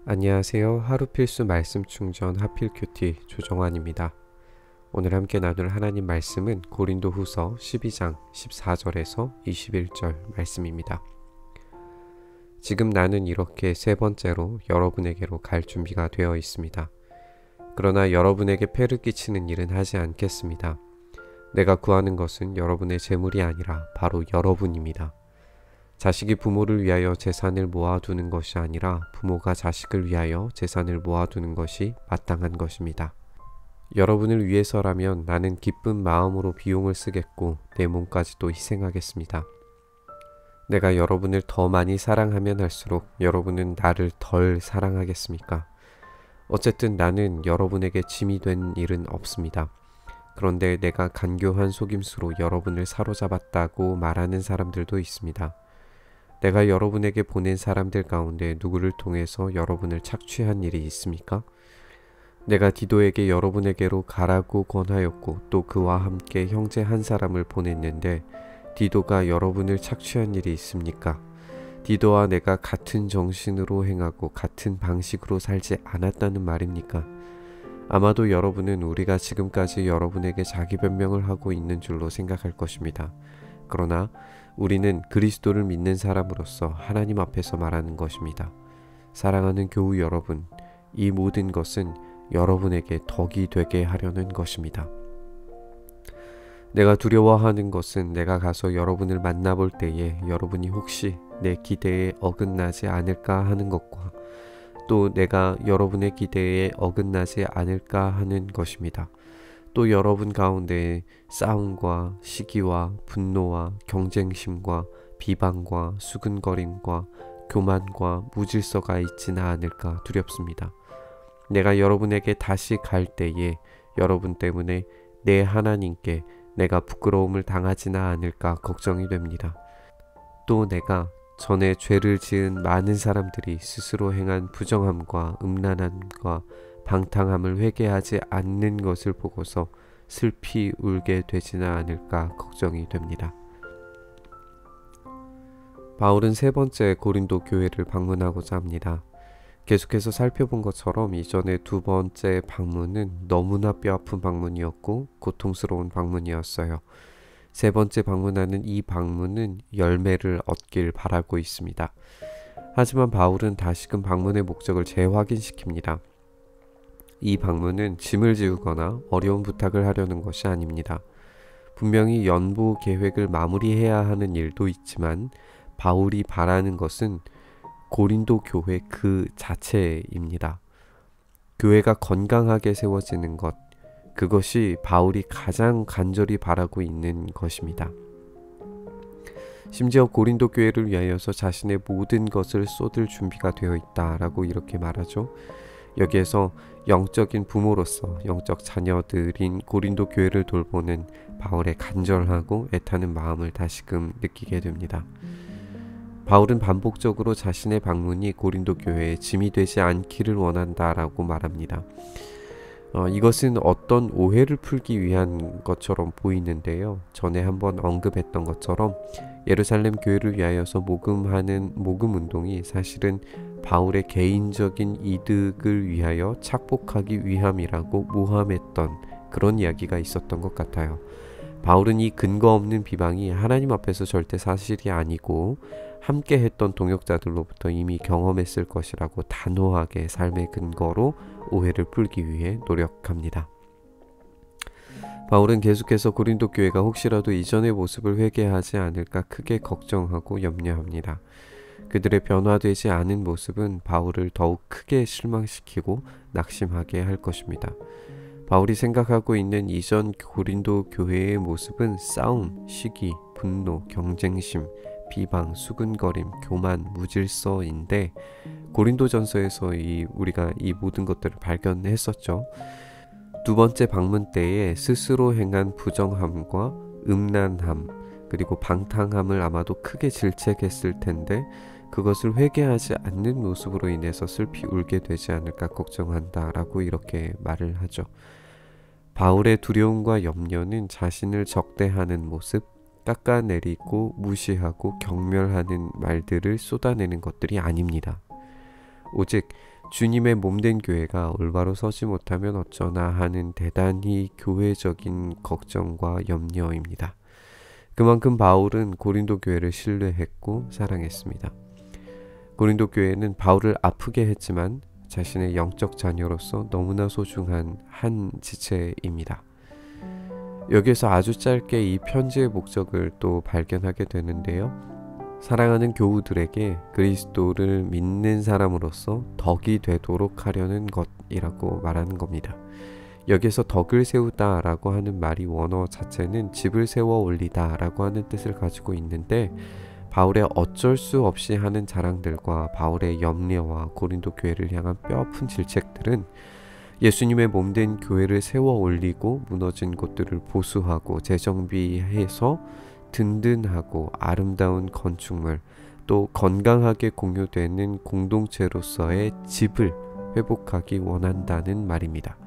안녕하세요. 하루 필수 말씀 충전 하필 큐티 조정환입니다. 오늘 함께 나눌 하나님 말씀은 고린도 후서 12장 14절에서 21절 말씀입니다. 지금 나는 이렇게 세 번째로 여러분에게로 갈 준비가 되어 있습니다. 그러나 여러분에게 폐를 끼치는 일은 하지 않겠습니다. 내가 구하는 것은 여러분의 재물이 아니라 바로 여러분입니다. 자식이 부모를 위하여 재산을 모아두는 것이 아니라 부모가 자식을 위하여 재산을 모아두는 것이 마땅한 것입니다. 여러분을 위해서라면 나는 기쁜 마음으로 비용을 쓰겠고 내 몸까지도 희생하겠습니다. 내가 여러분을 더 많이 사랑하면 할수록 여러분은 나를 덜 사랑하겠습니까? 어쨌든 나는 여러분에게 짐이 된 일은 없습니다. 그런데 내가 간교한 속임수로 여러분을 사로잡았다고 말하는 사람들도 있습니다. 내가 여러분에게 보낸 사람들 가운데 누구를 통해서 여러분을 착취한 일이 있습니까? 내가 디도에게 여러분에게로 가라고 권하였고 또 그와 함께 형제 한 사람을 보냈는데 디도가 여러분을 착취한 일이 있습니까? 디도와 내가 같은 정신으로 행하고 같은 방식으로 살지 않았다는 말입니까? 아마도 여러분은 우리가 지금까지 여러분에게 자기 변명을 하고 있는 줄로 생각할 것입니다. 그러나 우리는 그리스도를 믿는 사람으로서 하나님 앞에서 말하는 것입니다. 사랑하는 교우 여러분, 이 모든 것은 여러분에게 덕이 되게 하려는 것입니다. 내가 두려워하는 것은 내가 가서 여러분을 만나볼 때에 여러분이 혹시 내 기대에 어긋나지 않을까 하는 것과 또 내가 여러분의 기대에 어긋나지 않을까 하는 것입니다. 또 여러분 가운데 싸움과 시기와 분노와 경쟁심과 비방과 수근거림과 교만과 무질서가 있지는 않을까 두렵습니다. 내가 여러분에게 다시 갈 때에 여러분 때문에 내 하나님께 내가 부끄러움을 당하지는 않을까 걱정이 됩니다. 또 내가 전에 죄를 지은 많은 사람들이 스스로 행한 부정함과 음란함과 방탕함을 회개하지 않는 것을 보고서 슬피 울게 되지는 않을까 걱정이 됩니다. 바울은 세 번째 고린도 교회를 방문하고자 합니다. 계속해서 살펴본 것처럼 이전의 두 번째 방문은 너무나 뼈아픈 방문이었고 고통스러운 방문이었어요. 세 번째 방문하는 이 방문은 열매를 얻길 바라고 있습니다. 하지만 바울은 다시금 방문의 목적을 재확인시킵니다. 이 방문은 짐을 지우거나 어려운 부탁을 하려는 것이 아닙니다. 분명히 연보 계획을 마무리해야 하는 일도 있지만 바울이 바라는 것은 고린도 교회 그 자체입니다. 교회가 건강하게 세워지는 것, 그것이 바울이 가장 간절히 바라고 있는 것입니다. 심지어 고린도 교회를 위하여서 자신의 모든 것을 쏟을 준비가 되어 있다라고 이렇게 말하죠. 여기에서 영적인 부모로서 영적 자녀들인 고린도 교회를 돌보는 바울의 간절하고 애타는 마음을 다시금 느끼게 됩니다. 바울은 반복적으로 자신의 방문이 고린도 교회에 짐이 되지 않기를 원한다라고 말합니다. 이것은 어떤 오해를 풀기 위한 것처럼 보이는데요. 전에 한번 언급했던 것처럼 예루살렘 교회를 위하여서 모금하는 모금 운동이 사실은 바울의 개인적인 이득을 위하여 착복하기 위함이라고 모함했던 그런 이야기가 있었던 것 같아요. 바울은 이 근거 없는 비방이 하나님 앞에서 절대 사실이 아니고 함께 했던 동역자들로부터 이미 경험했을 것이라고 단호하게 삶의 근거로 오해를 풀기 위해 노력합니다. 바울은 계속해서 고린도 교회가 혹시라도 이전의 모습을 회개하지 않을까 크게 걱정하고 염려합니다. 그들의 변화되지 않은 모습은 바울을 더욱 크게 실망시키고 낙심하게 할 것입니다. 바울이 생각하고 있는 이전 고린도 교회의 모습은 싸움, 시기, 분노, 경쟁심, 비방, 수근거림, 교만, 무질서인데 고린도전서에서 우리가 이 모든 것들을 발견했었죠. 두 번째 방문 때에 스스로 행한 부정함과 음란함 그리고 방탕함을 아마도 크게 질책했을 텐데 그것을 회개하지 않는 모습으로 인해서 슬피 울게 되지 않을까 걱정한다라고 이렇게 말을 하죠. 바울의 두려움과 염려는 자신을 적대하는 모습, 깎아내리고 무시하고 경멸하는 말들을 쏟아내는 것들이 아닙니다. 오직 주님의 몸된 교회가 올바로 서지 못하면 어쩌나 하는 대단히 교회적인 걱정과 염려입니다. 그만큼 바울은 고린도 교회를 신뢰했고 사랑했습니다. 고린도 교회는 바울을 아프게 했지만 자신의 영적 자녀로서 너무나 소중한 한 지체입니다. 여기에서 아주 짧게 이 편지의 목적을 또 발견하게 되는데요. 사랑하는 교우들에게 그리스도를 믿는 사람으로서 덕이 되도록 하려는 것이라고 말하는 겁니다. 여기서 덕을 세우다 라고 하는 말이 원어 자체는 집을 세워 올리다 라고 하는 뜻을 가지고 있는데, 바울의 어쩔 수 없이 하는 자랑들과 바울의 염려와 고린도 교회를 향한 뼈아픈 질책들은 예수님의 몸된 교회를 세워 올리고 무너진 곳들을 보수하고 재정비해서 든든하고 아름다운 건축물, 또 건강하게 공유되는 공동체로서의 집을 회복하기 원한다는 말입니다.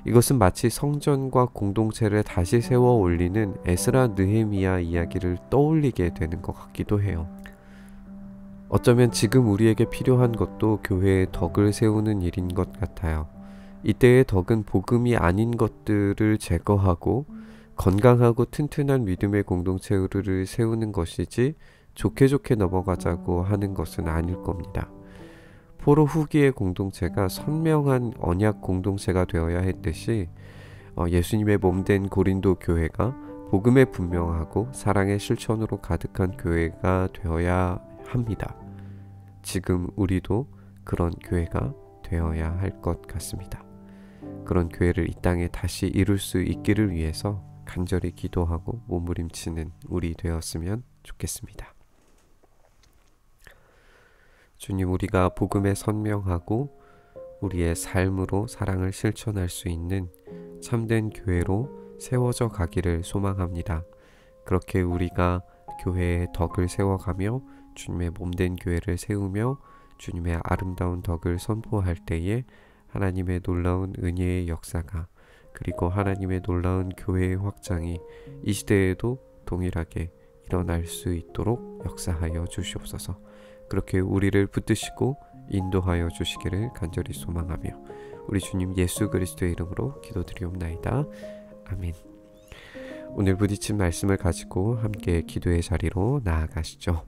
이것은 마치 성전과 공동체를 다시 세워 올리는 에스라 느헤미야 이야기를 떠올리게 되는 것 같기도 해요. 어쩌면 지금 우리에게 필요한 것도 교회의 덕을 세우는 일인 것 같아요. 이때의 덕은 복음이 아닌 것들을 제거하고 건강하고 튼튼한 믿음의 공동체를 세우는 것이지 좋게 넘어가자고 하는 것은 아닐 겁니다. 포로 후기의 공동체가 선명한 언약 공동체가 되어야 했듯이 예수님의 몸된 고린도 교회가 복음에 분명하고 사랑의 실천으로 가득한 교회가 되어야 합니다. 지금 우리도 그런 교회가 되어야 할 것 같습니다. 그런 교회를 이 땅에 다시 이룰 수 있기를 위해서 간절히 기도하고 몸부림치는 우리 되었으면 좋겠습니다. 주님, 우리가 복음에 선명하고 우리의 삶으로 사랑을 실천할 수 있는 참된 교회로 세워져 가기를 소망합니다. 그렇게 우리가 교회의 덕을 세워가며 주님의 몸된 교회를 세우며 주님의 아름다운 덕을 선포할 때에 하나님의 놀라운 은혜의 역사가, 그리고 하나님의 놀라운 교회의 확장이 이 시대에도 동일하게 일어날 수 있도록 역사하여 주시옵소서. 그렇게 우리를 붙드시고 인도하여 주시기를 간절히 소망하며 우리 주님 예수 그리스도의 이름으로 기도드리옵나이다. 아멘. 오늘 부딪힌 말씀을 가지고 함께 기도의 자리로 나아가시죠.